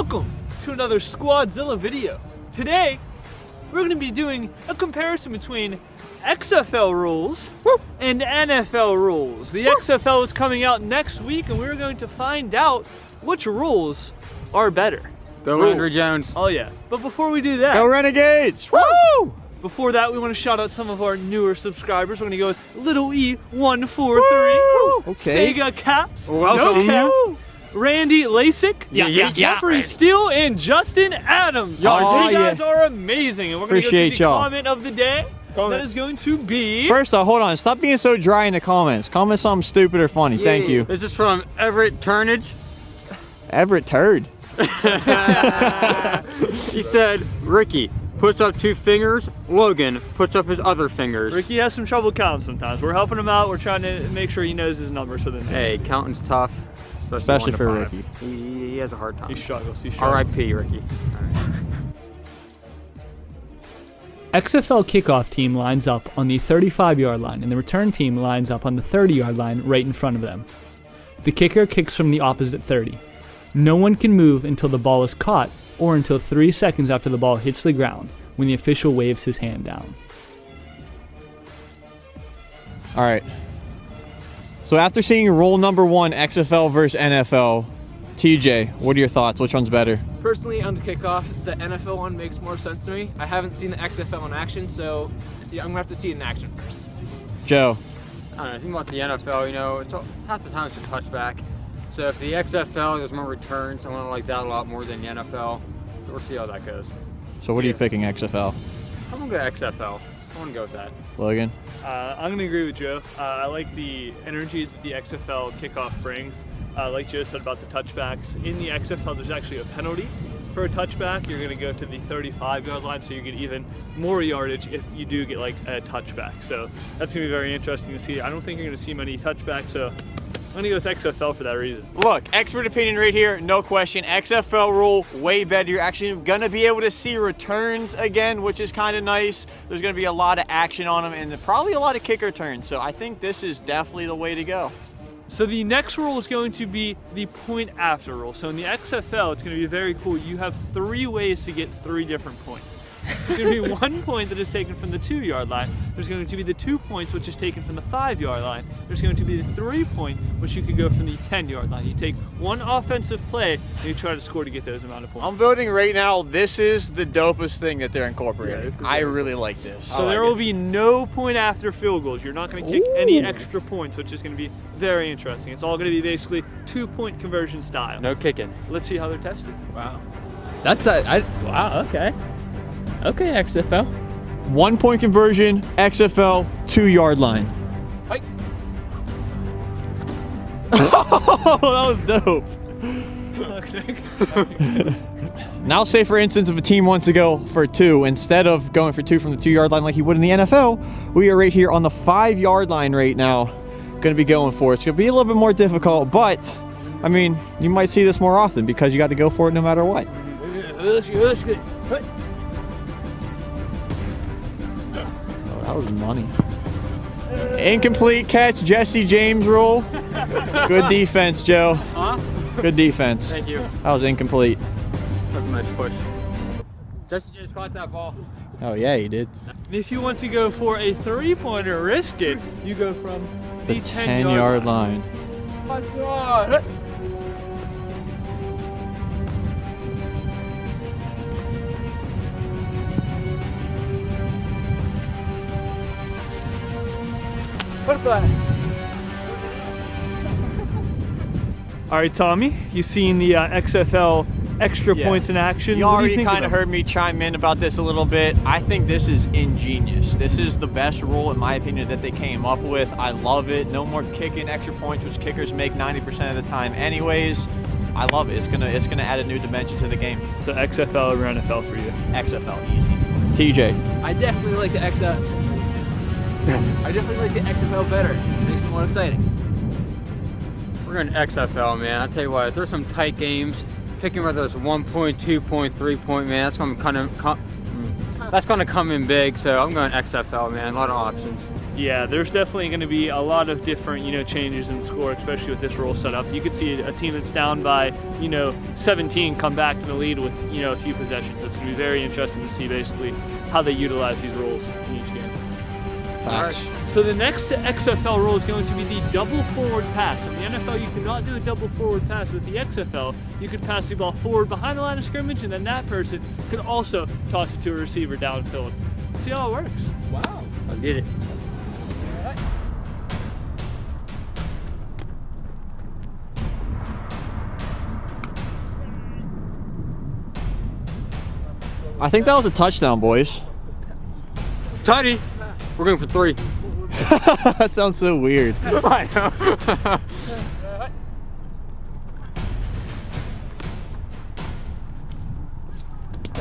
Welcome to another Squadzilla video. Today, we're going to be doing a comparison between XFL rules and NFL rules. The XFL is coming out next week, and we're going to find out which rules are better. Go Andrew Jones. Oh yeah, but before we do that, Go Renegades! Woo! Before that, we want to shout out some of our newer subscribers. We're going to go with Little E143, Okay. Sega Caps, Welcome. No Cap, Randy Lasik, Yeah. Jeffrey Steele, and Justin Adams. Oh, You guys yeah. are amazing. And we're going to go Appreciate to the y'all. comment of the day. That is going to be... First off, hold on. Stop being so dry in the comments. Comment something stupid or funny. Thank you. This is from Everett Turnage. Everett Turd. He said, Ricky puts up 2 fingers, Logan puts up his other fingers. Ricky has some trouble counting sometimes. We're helping him out. We're trying to make sure he knows his numbers for the next. Hey, counting's tough. Especially 1 to for 5. Ricky. He has a hard time. He struggles. R.I.P. Ricky. XFL kickoff team lines up on the 35-yard line and the return team lines up on the 30-yard line right in front of them. The kicker kicks from the opposite 30. No one can move until the ball is caught or until 3 seconds after the ball hits the ground when the official waves his hand down. All right. So after seeing rule number 1, XFL versus NFL, TJ, what are your thoughts? Which one's better? Personally, on the kickoff, the NFL one makes more sense to me. I haven't seen the XFL in action, so yeah, I'm gonna have to see it in action first. Joe. I don't know, think about the NFL, you know, half the time it's a touchback. So if the XFL there's more returns, I want to like that a lot more than the NFL. So we'll see how that goes. So what are you picking, XFL? I'm gonna go XFL. I want to go with that. Logan? I'm going to agree with Joe. I like the energy that the XFL kickoff brings. Like Joe said about the touchbacks, in the XFL there's actually a penalty for a touchback. You're going to go to the 35-yard line, so you get even more yardage if you do get like a touchback. So that's going to be very interesting to see. I don't think you're going to see many touchbacks, so I'm going to go with XFL for that reason. Look, expert opinion right here, no question. XFL rule, way better. You're actually going to be able to see returns again, which is kind of nice. There's going to be a lot of action on them and probably a lot of kick returns. So I think this is definitely the way to go. So the next rule is going to be the point after rule. So in the XFL, it's going to be very cool. You have 3 ways to get 3 different points. There's going to be 1 point that is taken from the 2-yard line. There's going to be the 2 points, which is taken from the 5-yard line. There's going to be the 3 point, which you could go from the 10-yard line. You take 1 offensive play and you try to score to get those amount of points. I'm voting right now. This is the dopest thing that they're incorporating. Yeah, I really like this. So there will be no point after field goals. You're not going to kick any extra points, which is going to be very interesting. It's all going to be basically 2-point conversion style. No kicking. Let's see how they're tested. Wow. That's wow, okay. Okay, XFL. 1 point conversion, XFL, 2-yard line. Fight. Oh, that was dope. Now say for instance if a team wants to go for 2, instead of going for 2 from the 2-yard line like you would in the NFL, we are right here on the 5-yard line right now, going to be going for it. It's going to be a little bit more difficult, but I mean, you might see this more often because you got to go for it no matter what. Oh, that was money. Incomplete catch, Jesse James rule. Good defense, Joe. Huh? Good defense. Thank you. That was incomplete. That's a nice push. Jesse just caught that ball. Oh yeah, he did. And if you want to go for a 3-pointer, risk it, you go from the 10-yard line. My God. All right, Tommy, you seen the XFL extra points in action? You What do already think kind of them? heard me chime in about this a little bit. I think this is ingenious. This is the best rule, in my opinion, that they came up with. I love it. No more kicking extra points, which kickers make 90% of the time anyways. I love it. It's gonna add a new dimension to the game. So XFL or NFL for you? XFL, easy. TJ. I definitely like the XFL better. It makes it more exciting. We're going XFL, man. I'll tell you what, if there's some tight games, picking whether it's 1 point, 2 point, 3 point, man, that's going to kind of that's going to come in big. So I'm going XFL, man. A lot of options. Yeah, there's definitely going to be a lot of different, changes in score, especially with this rule setup. You could see a team that's down by, 17 come back in the lead with, a few possessions. It's going to be very interesting to see basically how they utilize these rules in each game. All right. So the next XFL rule is going to be the double forward pass. In the NFL, you cannot do a double forward pass. With the XFL, you could pass the ball forward behind the line of scrimmage, and then that person can also toss it to a receiver downfield. See how it works. Wow. I did it. I think that was a touchdown, boys. Tutty. We're going for 3. That sounds so weird. I know.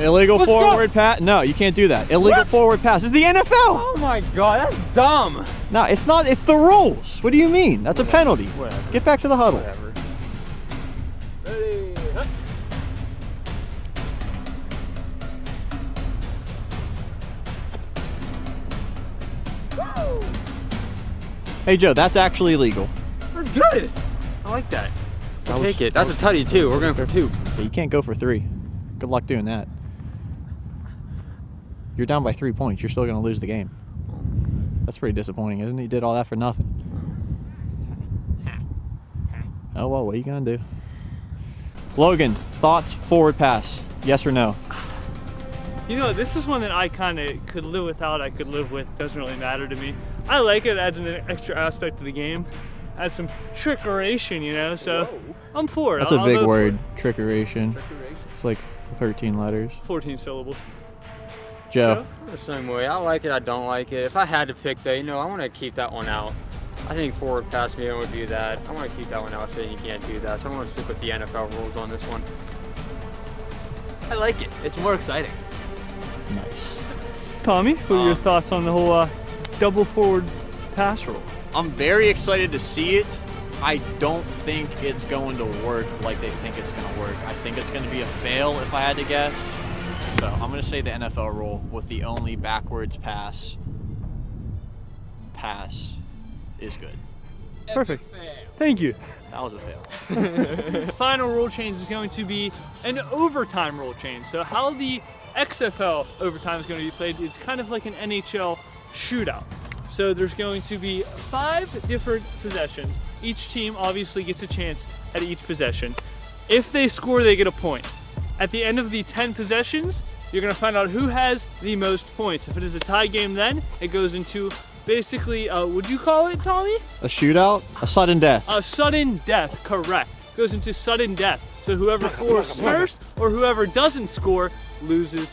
Illegal forward pass. No, you can't do that. Illegal forward pass. It's the NFL. Oh my God, that's dumb. No, it's not. It's the rules. What do you mean? That's a penalty. Whatever. Get back to the huddle. Whatever. Ready, hut. Hey Joe, that's actually illegal. That's good. I like that. I'll take it. That's a tutty too. We're going for 2. Yeah, you can't go for 3. Good luck doing that. You're down by 3 points. You're still going to lose the game. That's pretty disappointing, isn't it? You did all that for nothing. Oh well, what are you going to do? Logan, thoughts, forward pass, yes or no? This is one that I kind of could live without, I could live with. Doesn't really matter to me. I like it, adds an extra aspect to the game. Adds some trickeration, so Whoa. I'm for it. That's I'll a big vote for word, it. trickeration. It's like 13 letters. 14 syllables. Joe? The same way. I like it. I don't like it. If I had to pick that, I want to keep that one out. I think forward pass me would do that. I want to keep that one out saying you can't do that. So I want to stick with the NFL rules on this one. I like it. It's more exciting. Nice. Tommy, what are your thoughts on the whole double forward pass rule? I'm very excited to see it. I don't think it's going to work like they think it's going to work. I think it's going to be a fail if I had to guess. So I'm going to say the NFL rule with the only backwards pass is good. Perfect. Thank you. That was a fail. The final rule change is going to be an overtime rule change. So how the XFL overtime is going to be played is kind of like an NHL shootout. So there's going to be 5 different possessions. Each team obviously gets a chance at each possession. If they score, they get a point. At the end of the 10 possessions, you're going to find out who has the most points. If it is a tie game, then it goes into basically, would you call it, Tommy? A shootout? A sudden death. A sudden death, correct. Goes into sudden death. So whoever scores first or whoever doesn't score loses.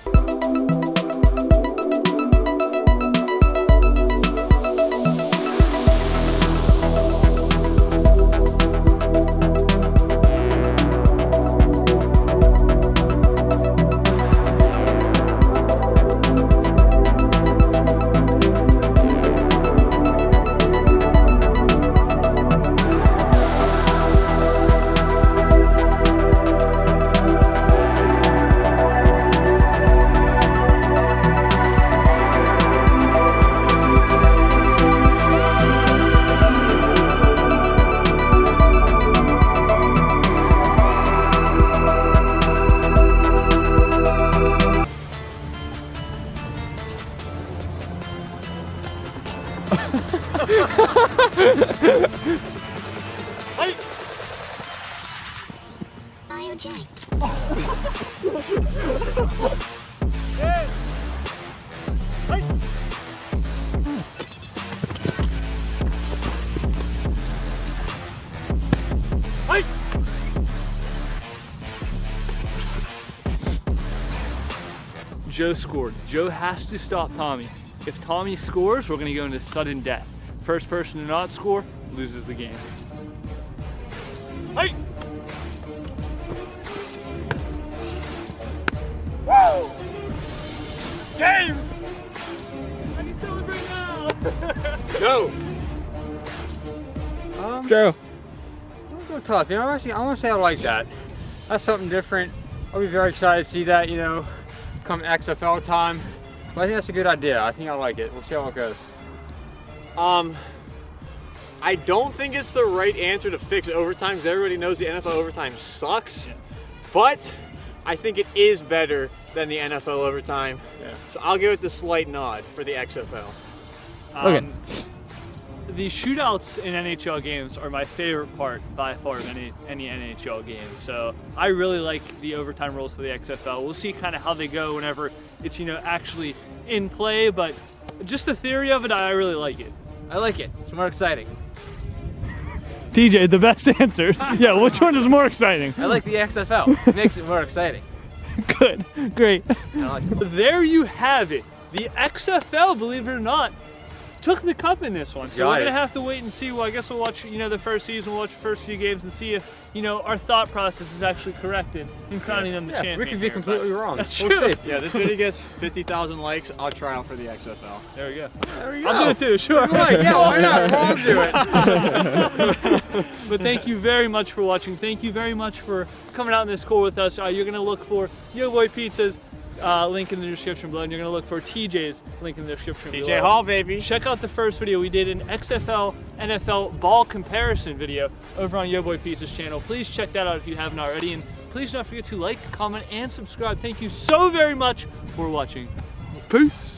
Joe scored. Joe has to stop Tommy. If Tommy scores, we're going to go into sudden death. First person to not score loses the game. Hey! Woo! Game! I can celebrate now! Go! Joe. Don't go tough. I want to say I like that. That's something different. I'll be very excited to see that, come XFL time. But I think that's a good idea. I think I like it. We'll see how it goes. I don't think it's the right answer to fix overtime because everybody knows the NFL overtime sucks. Yeah. But I think it is better than the NFL overtime. Yeah. So I'll give it the slight nod for the XFL. Okay. The shootouts in NHL games are my favorite part by far of any NHL game. So I really like the overtime rules for the XFL. We'll see kind of how they go whenever it's, you know, actually in play, but just the theory of it, I really like it. I like it. It's more exciting. TJ, the best answers. Yeah, which one is more exciting? I like the XFL. It makes it more exciting. Good, great. I like it. There you have it. The XFL, believe it or not, took the cup in this one. So Got we're it. gonna have to wait and see. Well, I guess we'll watch, you know, the first season, we'll watch the first few games and see if, you know, our thought process is actually correct in crowning them the Yeah, champion. we could be here, but completely wrong. That's We'll true. see. Yeah, this video gets 50,000 likes. I'll try out for the XFL. There we go. There we go. I'll do it too, sure. Like, yeah, why not? I'll do it. But thank you very much for watching. Thank you very much for coming out in this call with us. You're gonna look for Yo Boy Pizza's link in the description below, and you're gonna look for TJ's link in the description below. TJ Hall, baby. Check out the first video. We did an XFL NFL ball comparison video over on Yo Boy Pizza's channel. Please check that out if you haven't already, and please don't forget to like, comment, and subscribe. Thank you so very much for watching. Peace.